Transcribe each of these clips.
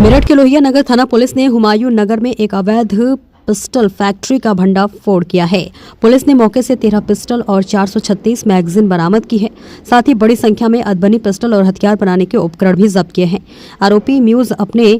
मेरठ के लोहिया नगर थाना पुलिस ने हुमायूं नगर में एक अवैध पिस्टल फैक्ट्री का भंडाफोड़ किया है। पुलिस ने मौके से 13 पिस्टल और 436 मैगजीन बरामद की है। साथ ही बड़ी संख्या में अदबनी पिस्टल और हथियार बनाने के उपकरण भी जब्त किए हैं। आरोपी म्यूज अपने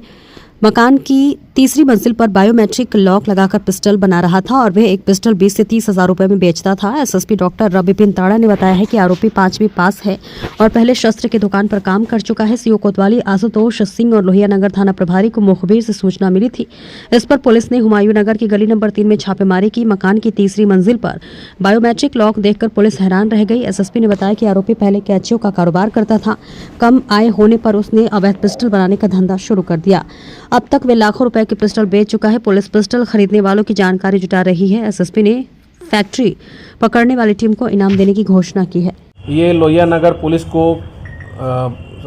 मकान की तीसरी मंजिल पर बायोमेट्रिक लॉक लगाकर पिस्टल बना रहा था और वह एक पिस्टल 20 से 30 हजार रुपए में बेचता था। एसएसपी डॉक्टर रविपिन ताड़ा ने बताया है कि आरोपी 5वीं पास है और पहले शस्त्र की दुकान पर काम कर चुका है। सीओ कोतवाली आशुतोष सिंह और लोहिया नगर थाना प्रभारी को मुखबिर से सूचना मिली थी। इस पर पुलिस ने हुमायूं नगर की गली नंबर 3 में छापेमारी की। मकान की तीसरी मंजिल पर बायोमेट्रिक लॉक देखकर पुलिस हैरान रह गई। एसएसपी ने बताया कि आरोपी पहले कैचियों का कारोबार करता था। कम आय होने पर उसने अवैध पिस्टल बनाने का धंधा शुरू कर दिया। अब तक वे लाखों रुपए की पिस्टल बेच चुका है। पुलिस पिस्टल खरीदने वालों की जानकारी जुटा रही है। एसएसपी ने फैक्ट्री पकड़ने वाली टीम को इनाम देने की घोषणा की है। ये लोहिया नगर पुलिस को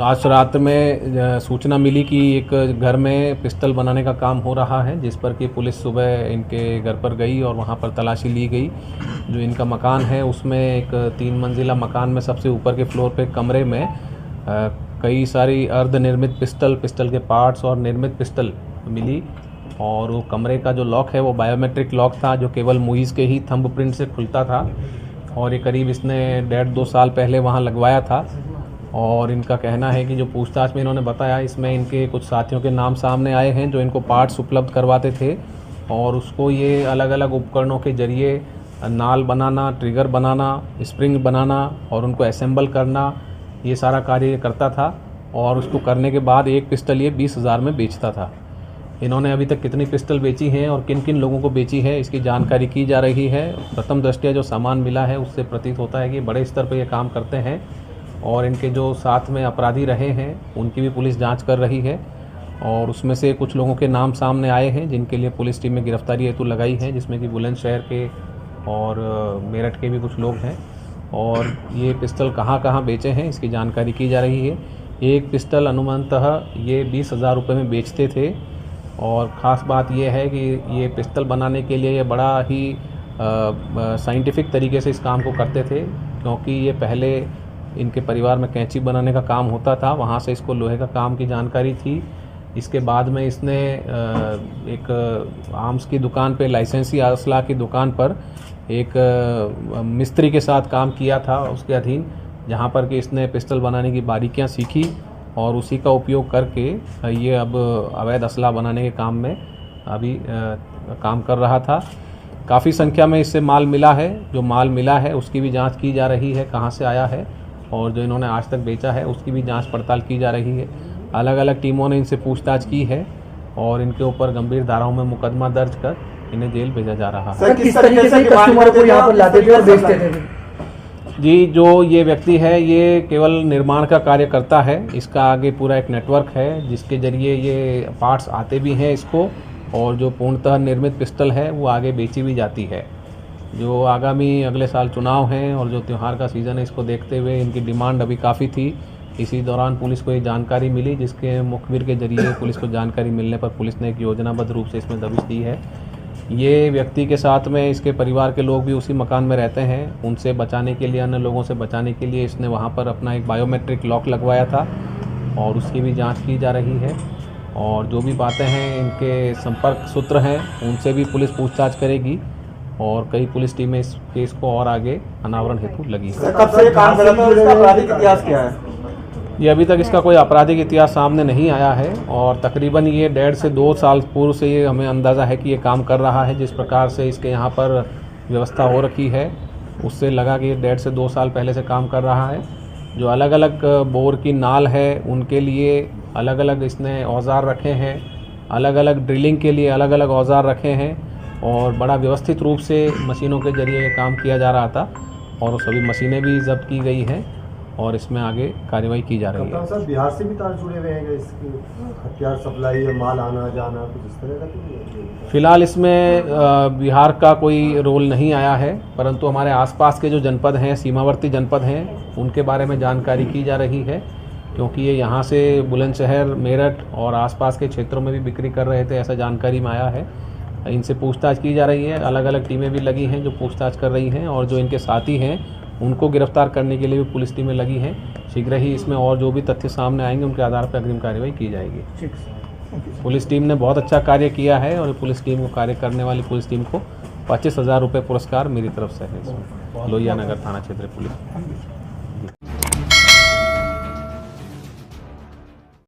आज रात में सूचना मिली कि एक घर में पिस्टल बनाने का काम हो रहा है, जिस पर कि पुलिस सुबह इनके घर पर गई और वहां पर तलाशी ली गई। जो इनका मकान है उसमें एक 3 मंजिला मकान में सबसे ऊपर के फ्लोर पे कमरे में कई सारी अर्धनिर्मित पिस्टल के पार्ट्स और निर्मित पिस्टल मिली। और वो कमरे का जो लॉक है वो बायोमेट्रिक लॉक था, जो केवल मुइज़ के ही थंबप्रिंट से खुलता था। और ये करीब इसने 1.5-2 साल पहले वहाँ लगवाया था। और इनका कहना है कि जो पूछताछ में इन्होंने बताया, इसमें इनके कुछ साथियों के नाम सामने आए हैं जो इनको पार्ट्स उपलब्ध करवाते थे और उसको ये अलग अलग उपकरणों के जरिए नाल बनाना, ट्रिगर बनाना, स्प्रिंग बनाना और उनको असेंबल करना, ये सारा कार्य करता था। और उसको करने के बाद एक पिस्टल ये 20,000 में बेचता था। इन्होंने अभी तक कितनी पिस्टल बेची हैं और किन किन लोगों को बेची है, इसकी जानकारी की जा रही है। प्रथम दृष्टया जो सामान मिला है उससे प्रतीत होता है कि बड़े स्तर पर ये काम करते हैं और इनके जो साथ में अपराधी रहे हैं उनकी भी पुलिस जांच कर रही है। और उसमें से कुछ लोगों के नाम सामने आए हैं जिनके लिए पुलिस टीम में गिरफ्तारी हेतु लगाई है, जिसमें कि बुलंदशहर के और मेरठ के भी कुछ लोग हैं। और ये पिस्टल कहाँ कहाँ बेचे हैं इसकी जानकारी की जा रही है। एक पिस्टल अनुमानतः ये 20,000 रुपये में बेचते थे। और ख़ास बात यह है कि ये पिस्टल बनाने के लिए ये बड़ा ही साइंटिफिक तरीके से इस काम को करते थे, क्योंकि ये पहले इनके परिवार में कैंची बनाने का काम होता था, वहाँ से इसको लोहे का काम की जानकारी थी। इसके बाद में इसने एक आर्म्स की दुकान पे, लाइसेंसी असला की दुकान पर एक मिस्त्री के साथ काम किया था उसके अधीन, जहाँ पर कि इसने पिस्टल बनाने की बारीकियाँ सीखी और उसी का उपयोग करके ये अब अवैध असला बनाने के काम में अभी काम कर रहा था। काफ़ी संख्या में इससे माल मिला है। जो माल मिला है उसकी भी जांच की जा रही है, कहाँ से आया है, और जो इन्होंने आज तक बेचा है उसकी भी जांच पड़ताल की जा रही है। अलग अलग टीमों ने इनसे पूछताछ की है और इनके ऊपर गंभीर धाराओं में मुकदमा दर्ज कर इन्हें जेल भेजा जा रहा है। सर, किस तरीके से कस्टमर को यहाँ पर लाते थे और बेचते थे? जी, जो ये व्यक्ति है ये केवल निर्माण का कार्य करता है। इसका आगे पूरा एक नेटवर्क है जिसके जरिए ये पार्ट्स आते भी हैं इसको, और जो पूर्णतः निर्मित पिस्टल है वो आगे बेची भी जाती है। जो आगामी अगले साल चुनाव हैं और जो त्यौहार का सीज़न है, इसको देखते हुए इनकी डिमांड अभी काफ़ी थी। इसी दौरान पुलिस को ये जानकारी मिली, जिसके मुखबिर के जरिए पुलिस को जानकारी मिलने पर पुलिस ने एक योजनाबद्ध रूप से इसमें दबिश दी है। ये व्यक्ति के साथ में इसके परिवार के लोग भी उसी मकान में रहते हैं। उनसे बचाने के लिए, अन्य लोगों से बचाने के लिए इसने वहाँ पर अपना एक बायोमेट्रिक लॉक लगवाया था और उसकी भी जांच की जा रही है। और जो भी बातें हैं, इनके संपर्क सूत्र हैं, उनसे भी पुलिस पूछताछ करेगी और कई पुलिस टीमें इस केस को और आगे अनावरण हेतु लगी है। कब से काम कर रहा था, इसका आपराधिक इतिहास क्या है? ये अभी तक इसका कोई आपराधिक इतिहास सामने नहीं आया है और तकरीबन ये 1.5 से 2 साल पूर्व से ये हमें अंदाज़ा है कि ये काम कर रहा है। जिस प्रकार से इसके यहाँ पर व्यवस्था हो रखी है उससे लगा कि ये 1.5 से 2 साल पहले से काम कर रहा है। जो अलग अलग बोर की नाल है उनके लिए अलग अलग इसने औजार रखे हैं, अलग अलग ड्रिलिंग के लिए अलग अलग औजार रखे हैं और बड़ा व्यवस्थित रूप से मशीनों के जरिए ये काम किया जा रहा था और सभी मशीनें भी जब्त की गई हैं और इसमें आगे कार्रवाई की जा रही है। सर, बिहार से भी तार जुड़े हुए हैं इसकी हथियार सप्लाई, माल आना जाना, कुछ इस तरह का? फिलहाल इसमें बिहार का कोई रोल नहीं आया है, परंतु हमारे आसपास के जो जनपद हैं, सीमावर्ती जनपद हैं, उनके बारे में जानकारी की जा रही है, क्योंकि ये यहाँ से बुलंदशहर, मेरठ और आसपास के क्षेत्रों में भी बिक्री कर रहे थे, ऐसा जानकारी में आया है। इनसे पूछताछ की जा रही है। अलग अलग टीमें भी लगी हैं जो पूछताछ कर रही हैं और जो इनके साथी हैं उनको गिरफ्तार करने के लिए भी पुलिस टीमें लगी हैं। शीघ्र ही इसमें और जो भी तथ्य सामने आएंगे उनके आधार पर अग्रिम कार्रवाई की जाएगी। पुलिस टीम ने बहुत अच्छा कार्य किया है और पुलिस टीम को कार्य करने वाली पुलिस टीम को 25,000 रुपये पुरस्कार मेरी तरफ से है इसमें लोहिया नगर थाना क्षेत्र पुलिस।